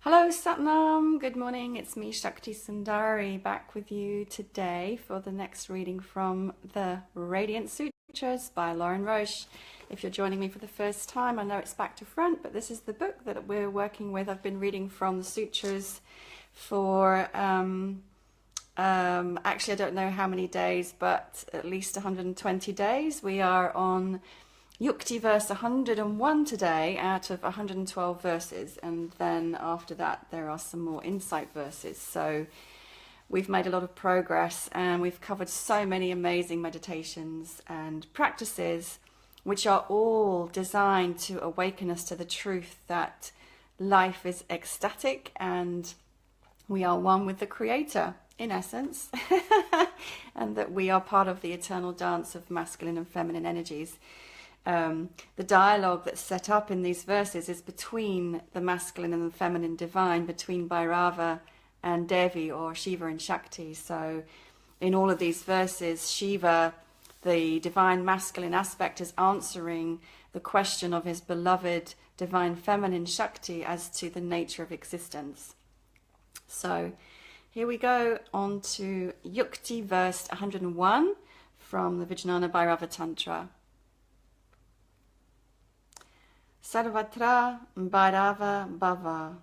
Hello Satnam, good morning, it's me Shakti Sundari back with you today for the next reading from the Radiance Sutras by Lauren Roche. If you're joining me for the first time, I know it's back to front, but this is the book that we're working with. I've been reading from the sutras for actually I don't know how many days, but at least 120 days. We are on Yukti verse 101 today out of 112 verses, and then after that there are some more insight verses. So we've made a lot of progress and we've covered so many amazing meditations and practices which are all designed to awaken us to the truth that life is ecstatic and we are one with the Creator in essence and that we are part of the eternal dance of masculine and feminine energies. The dialogue that's set up in these verses is between the masculine and the feminine divine, between Bhairava and Devi, or Shiva and Shakti. So in all of these verses, Shiva, the divine masculine aspect, is answering the question of his beloved divine feminine Shakti as to the nature of existence. So here we go on to Yukti verse 101 from the Vijnana Bhairava Tantra. Sarvatra Bhairava Bhava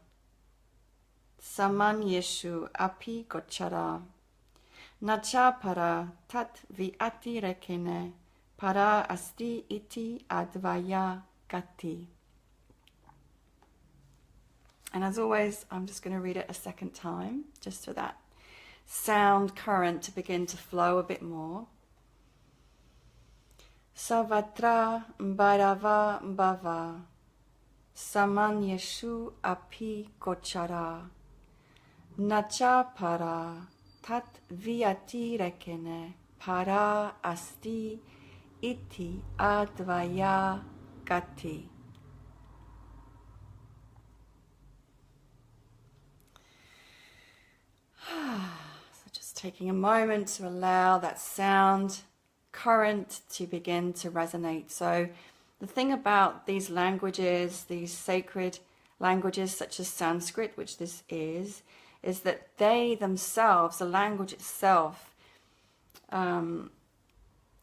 Samanyeshu api gochara Nacha para tat viati rekene para asti iti advaya gati. And as always, I'm just going to read it a second time, just for that sound current to begin to flow a bit more. Sarvatra Bhairava Bhava Samanyeshu api gochara Nacha para tat viati rekene para asti iti advaya gati. So just taking a moment to allow that sound current to begin to resonate. So the thing about these languages, these sacred languages such as Sanskrit, which this is that they themselves, the language itself,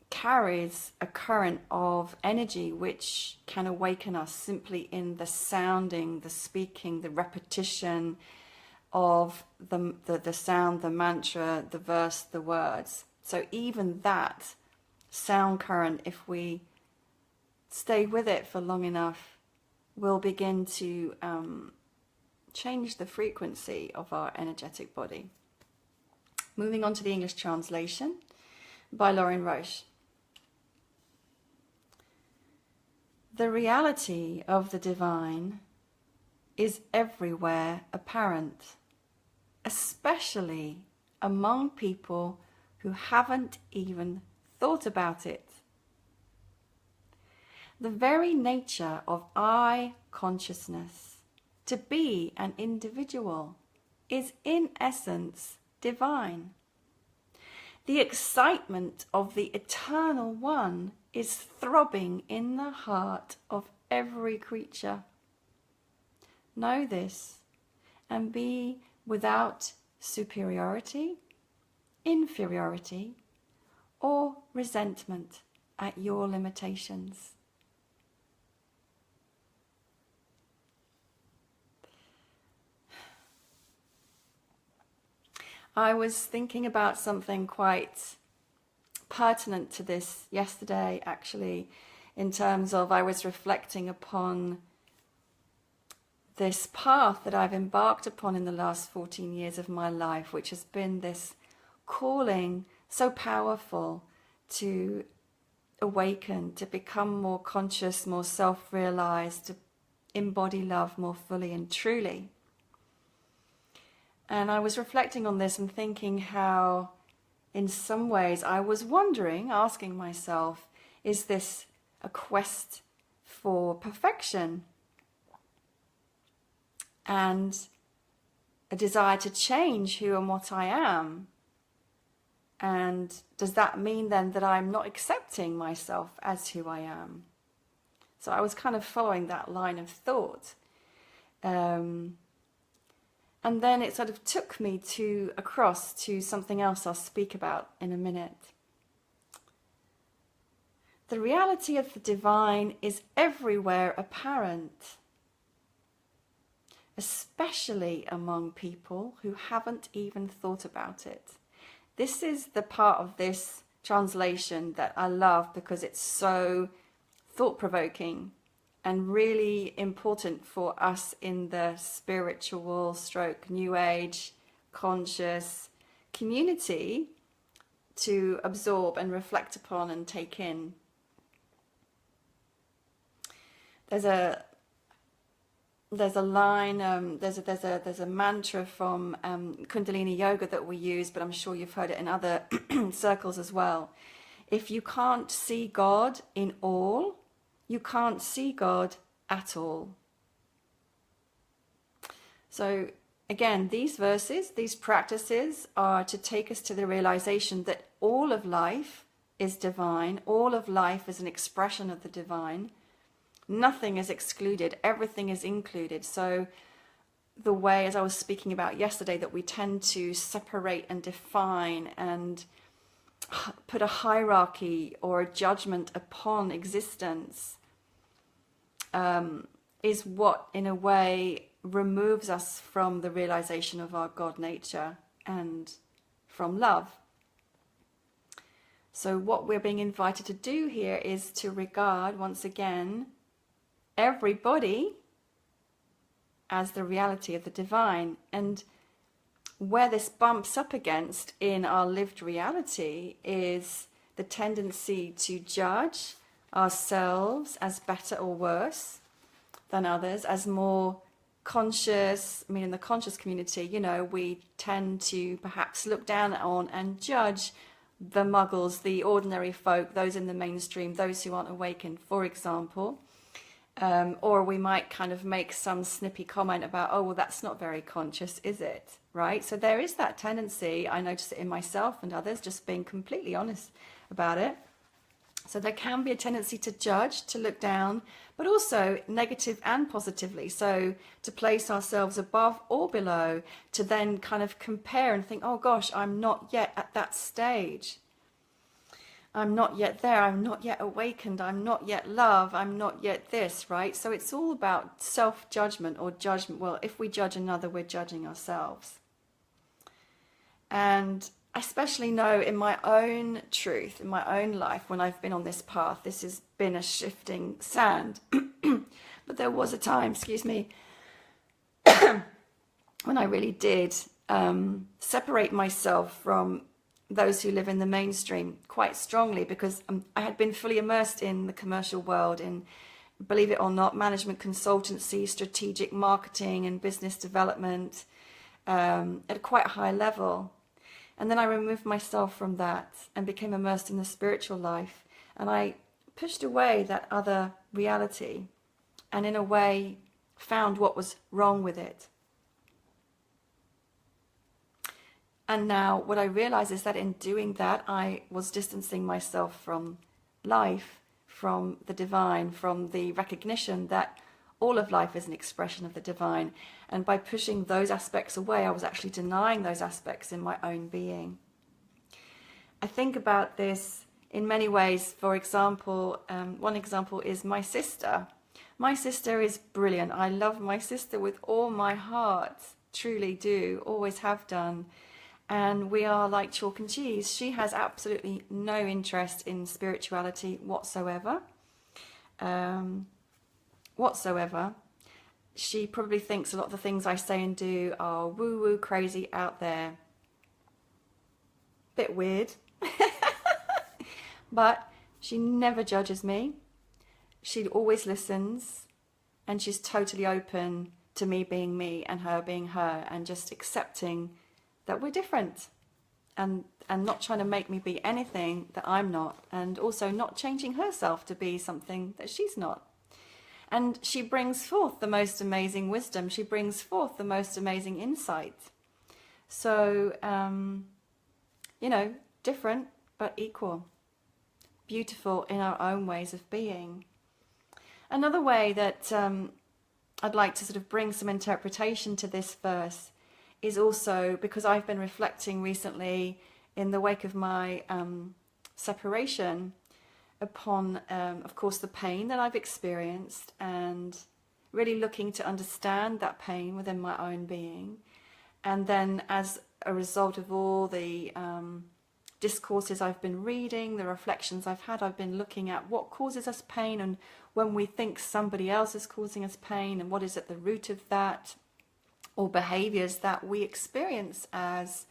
carries a current of energy which can awaken us simply in the sounding, the speaking, the repetition of the sound, the mantra, the verse, the words. So even that sound current, if we stay with it for long enough, will begin to change the frequency of our energetic body. Moving on to the English translation by Lauren Roche. The reality of the divine is everywhere apparent, especially among people who haven't even thought about it. The very nature of I consciousness, to be an individual, is in essence divine. The excitement of the Eternal One is throbbing in the heart of every creature. Know this and be without superiority, inferiority, or resentment at your limitations. I was thinking about something quite pertinent to this yesterday, actually, in terms of I was reflecting upon this path that I've embarked upon in the last 14 years of my life, which has been this calling so powerful to awaken, to become more conscious, more self-realized, to embody love more fully and truly. And I was reflecting on this and thinking how, in some ways, I was wondering, asking myself, is this a quest for perfection and a desire to change who and what I am? And does that mean then that I'm not accepting myself as who I am? So I was kind of following that line of thought. And then it sort of took me across to something else I'll speak about in a minute. The reality of the divine is everywhere apparent, especially among people who haven't even thought about it. This is the part of this translation that I love because it's so thought-provoking and really important for us in the spiritual stroke, new age, conscious community to absorb and reflect upon and take in. There's a line, there's a mantra from Kundalini Yoga that we use, but I'm sure you've heard it in other circles as well. If you can't see God in all, you can't see God at all. So again, these verses, these practices are to take us to the realization that all of life is divine. All of life is an expression of the divine. Nothing is excluded. Everything is included. So the way, as I was speaking about yesterday, that we tend to separate and define and put a hierarchy or a judgment upon existence is what, in a way, removes us from the realization of our God nature and from love. So what we're being invited to do here is to regard, once again, everybody as the reality of the divine. And where this bumps up against in our lived reality is the tendency to judge ourselves as better or worse than others, as more conscious. I mean, in the conscious community, you know, we tend to perhaps look down on and judge the muggles, the ordinary folk, those in the mainstream, those who aren't awakened, for example. Or we might kind of make some snippy comment about, oh, well, that's not very conscious, is it? Right? So there is that tendency. I notice it in myself and others, just being completely honest about it. So there can be a tendency to judge, to look down, but also negative and positively. So to place ourselves above or below, to then kind of compare and think, oh gosh, I'm not yet at that stage. I'm not yet there, I'm not yet awakened, I'm not yet love, I'm not yet this, right? So it's all about self-judgment or judgment. Well, if we judge another, we're judging ourselves. And I especially know in my own truth, in my own life, when I've been on this path, this has been a shifting sand. But there was a time, excuse me, when I really did separate myself from those who live in the mainstream quite strongly, because I had been fully immersed in the commercial world, in, believe it or not, management consultancy, strategic marketing and business development at a quite high level. And then I removed myself from that and became immersed in the spiritual life. And I pushed away that other reality and in a way found what was wrong with it. And now what I realize is that in doing that, I was distancing myself from life, from the divine, from the recognition that all of life is an expression of the divine. And by pushing those aspects away, I was actually denying those aspects in my own being. I think about this in many ways. For example, one example is my sister. My sister is brilliant. I love my sister with all my heart, truly do, always have done. And we are like chalk and cheese. She has absolutely no interest in spirituality whatsoever. She probably thinks a lot of the things I say and do are woo-woo, crazy, out there. Bit weird. But she never judges me. She always listens. And she's totally open to me being me and her being her, and just accepting that we're different, and not trying to make me be anything that I'm not, and also not changing herself to be something that she's not. And she brings forth the most amazing wisdom. She brings forth the most amazing insight. So, you know, different but equal. Beautiful in our own ways of being. Another way that I'd like to sort of bring some interpretation to this verse is also because I've been reflecting recently in the wake of my separation upon, of course, the pain that I've experienced, and really looking to understand that pain within my own being. And then as a result of all the discourses I've been reading, the reflections I've had, I've been looking at what causes us pain, and when we think somebody else is causing us pain, and what is at the root of that, or behaviors that we experience as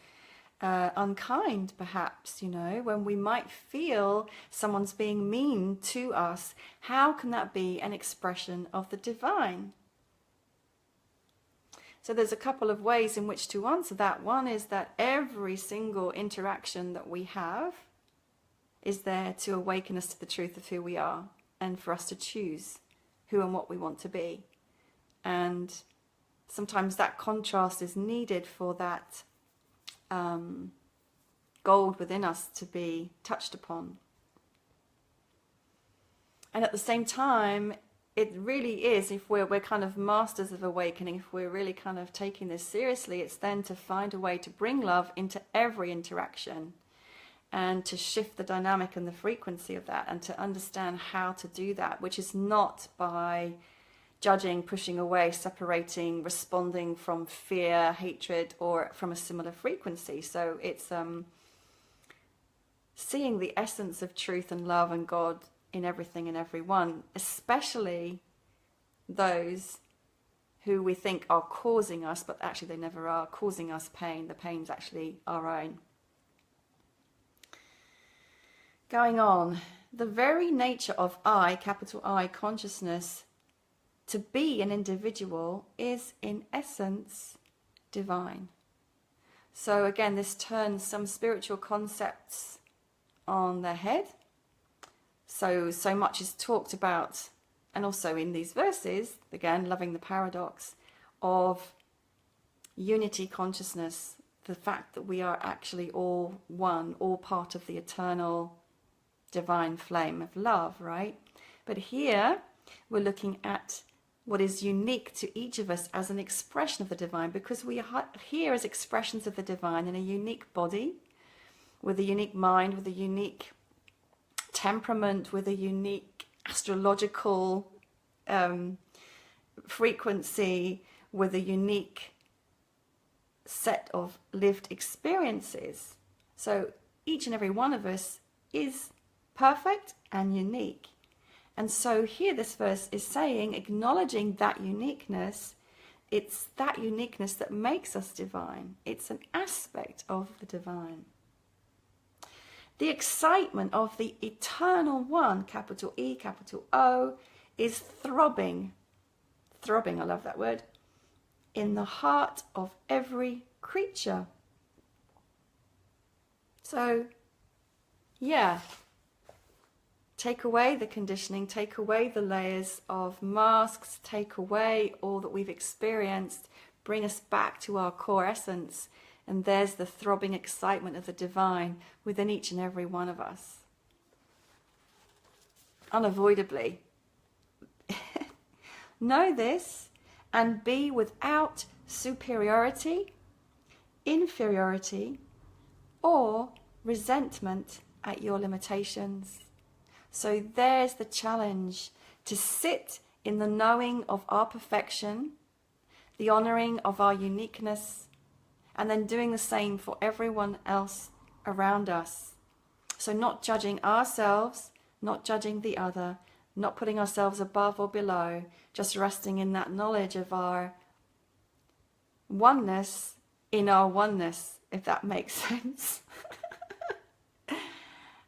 unkind, perhaps, when we might feel someone's being mean to us. How can that be an expression of the divine? So there's a couple of ways in which to answer that. One is that every single interaction that we have is there to awaken us to the truth of who we are, and for us to choose who and what we want to be. And sometimes that contrast is needed for that gold within us to be touched upon. And at the same time, it really is, if we're kind of masters of awakening, if we're really kind of taking this seriously, it's then to find a way to bring love into every interaction, and to shift the dynamic and the frequency of that, and to understand how to do that, which is not by judging, pushing away, separating, responding from fear, hatred, or from a similar frequency. So it's seeing the essence of truth and love and God in everything and everyone, especially those who we think are causing us, but actually they never are causing us pain. The pain's actually our own. Going on, the very nature of I, capital I, consciousness, to be an individual, is in essence divine. So again, this turns some spiritual concepts on their head. So much is talked about, and also in these verses, again, loving the paradox of unity consciousness, the fact that we are actually all one, all part of the eternal divine flame of love, right? But here we're looking at what is unique to each of us as an expression of the divine, because we are here as expressions of the divine in a unique body, with a unique mind, with a unique temperament, with a unique astrological frequency, with a unique set of lived experiences. So each and every one of us is perfect and unique. And so here this verse is saying, acknowledging that uniqueness, it's that uniqueness that makes us divine. It's an aspect of the divine. The excitement of the eternal one, capital E, capital O, is throbbing, I love that word, in the heart of every creature. So, yeah, take away the conditioning, take away the layers of masks, take away all that we've experienced, bring us back to our core essence, and there's the throbbing excitement of the divine within each and every one of us. Unavoidably. Know this and be without superiority, inferiority, or resentment at your limitations. So there's the challenge, to sit in the knowing of our perfection, the honoring of our uniqueness, and then doing the same for everyone else around us. So not judging ourselves, not judging the other, not putting ourselves above or below, just resting in that knowledge of our oneness in our oneness, if that makes sense.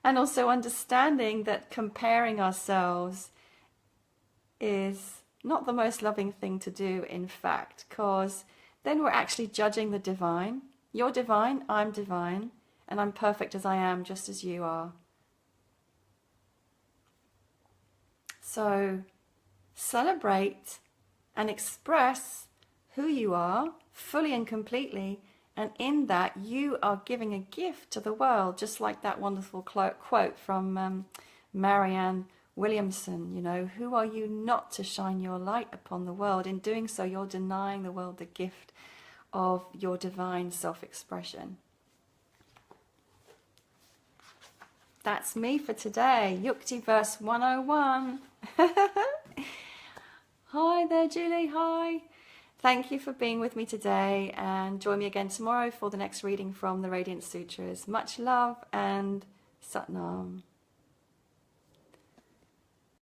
And also understanding that comparing ourselves is not the most loving thing to do, in fact, because then we're actually judging the divine. You're divine, I'm divine, and I'm perfect as I am, just as you are. So celebrate and express who you are fully and completely, and in that you are giving a gift to the world, just like that wonderful quote from Marianne Williamson, you know, who are you not to shine your light upon the world? In doing so, you're denying the world the gift of your divine self-expression. That's me for today. Yukti verse 101. Hi there, Julie. Hi. Thank you for being with me today, and join me again tomorrow for the next reading from the Radiance Sutras. Much love and Satnam.